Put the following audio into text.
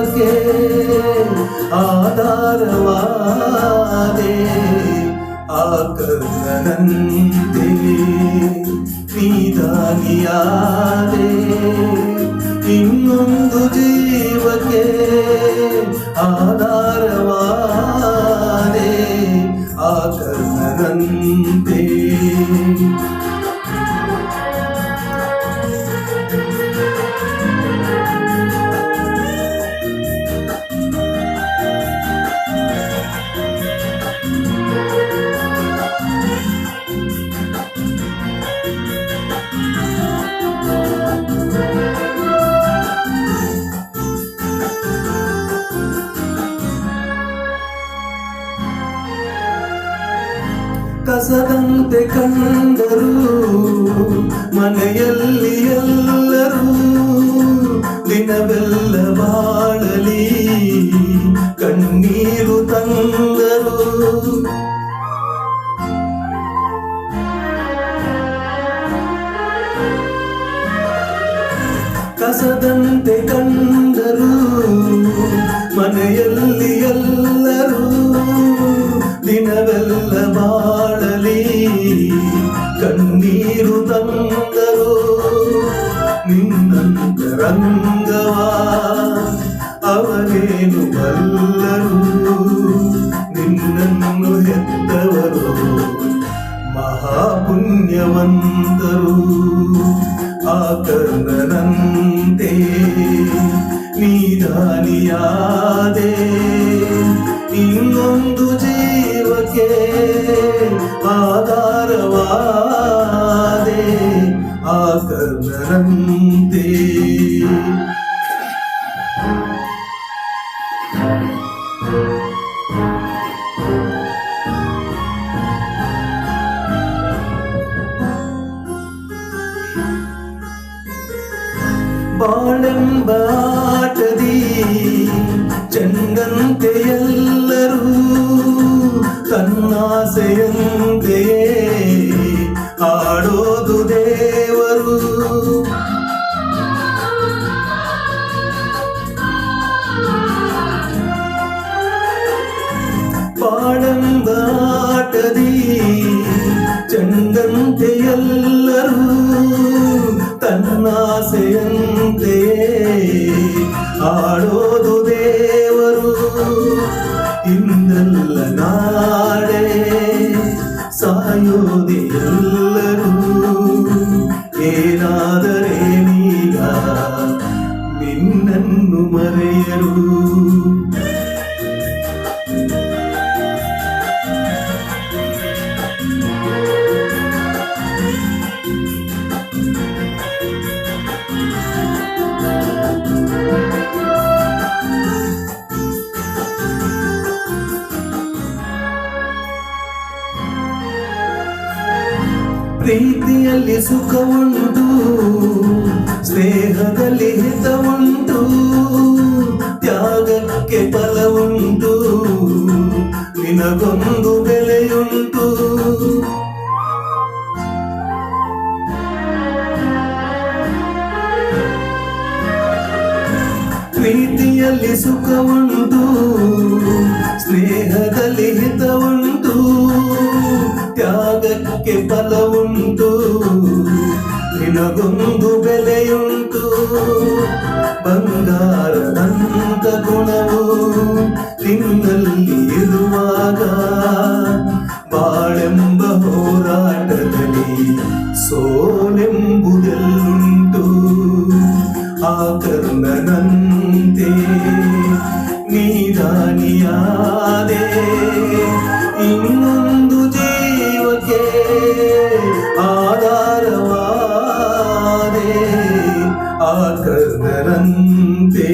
ಜೀವಕ್ಕೆ ಆಧಾರವಾದೆ ಆ ಕರ್ಣನಂತೆ ನೀದಾನಿಯಾದೆ ಇನ್ನೊಂದು ಜೀವಕ್ಕೆ ಆಧಾರವಾದೆ ಆ ಕರ್ಣನಂತೆ ಕಸದಂತೆ ಕಂಡರು ಮನೆಯಲ್ಲಿ ಎಲ್ಲರೂ ದಿನವೆಲ್ಲ ಬಾಳಲಿ ಕಣ್ಣೀರು ತಂದರು ಕಸದಂತೆ ಕಂಡರು ಮನೆಯಲ್ಲಿ ಎಲ್ಲರೂ ದಿನವೆಲ್ಲ ಬಾಳಲಿ ಕಣ್ಣೀರು ತಂದರು ನಿನ್ನಂತರಂಗವಾ ಅವರೇನು ಬಲ್ಲರು ನಿನ್ನನ್ನು ಹೆತ್ತವರು ಮಹಾಪುಣ್ಯವಂತರು ಆ ಕರ್ಣನಂತೆ ನೀದಾನಿಯಾದೆ ಇನ್ನೊಂದು ಜೀವಕ್ಕೆ ಆಧಾರವಾದೆ ಆ ಕರ್ಣನಂತೆ ಬಾಳೆಂಬ ಆಟದಿ ಚೆಂಡಂತೆ ಎಲ್ಲರೂ ತನ್ನಾಸೆಯಂತೆಯೇ ಆಡೋದು ದೇವರು ಬಾಳೆಂಬ ಆಟದಿ ಚೆಂಡಂತೆ ಎಲ್ಲರೂ ತನ್ನಾಸೆಯಂತೆ ಆಡೋದು ದೇವರು ಇಂದಲ್ಲ ನಾಳೆ ಸಾಯೋದೆ ಎಲ್ಲರೂ ಏನಾದರೇನೀಗ ನಿನ್ನನ್ನು ಮರೆಯರು ಪ್ರೀತಿಯಲ್ಲಿ ಸುಖವುಂಟು ಸ್ನೇಹದಲ್ಲಿ ಹಿತವುಂಟು ತ್ಯಾಗಕ್ಕೆ ಫಲವುಂಟು ನಿನಗೊಂದು ಬೆಲೆಯುಂಟು ಪ್ರೀತಿಯಲ್ಲಿ ಸುಖವುಂಟು ಸ್ನೇಹದಲ್ಲಿ ಹಿತವುಂಟು ತ್ಯಾಗಕ್ಕೆ ಫಲವುಂಟು ನಿನಗೊಂದು ಬೆಲೆಯುಂಟು ಬಂಗಾರದಂತ ಗುಣವು ನಿನ್ನಲ್ಲಿ ಇರುವಾಗ ಬಾಳೆಂಬ ಹೋರಾಟದಲ್ಲಿ ಸೋಲೆಂಬುದೆಲ್ಲುಂಟು ಆ ಕರ್ಣನಂತೆ ನೀದಾನಿಯಾದೆ ಇನ್ನೊಂದು ಜೀವಕ್ಕೆ ಆಧಾರವಾದೆ ಆ ಕರ್ಣನಂತೆ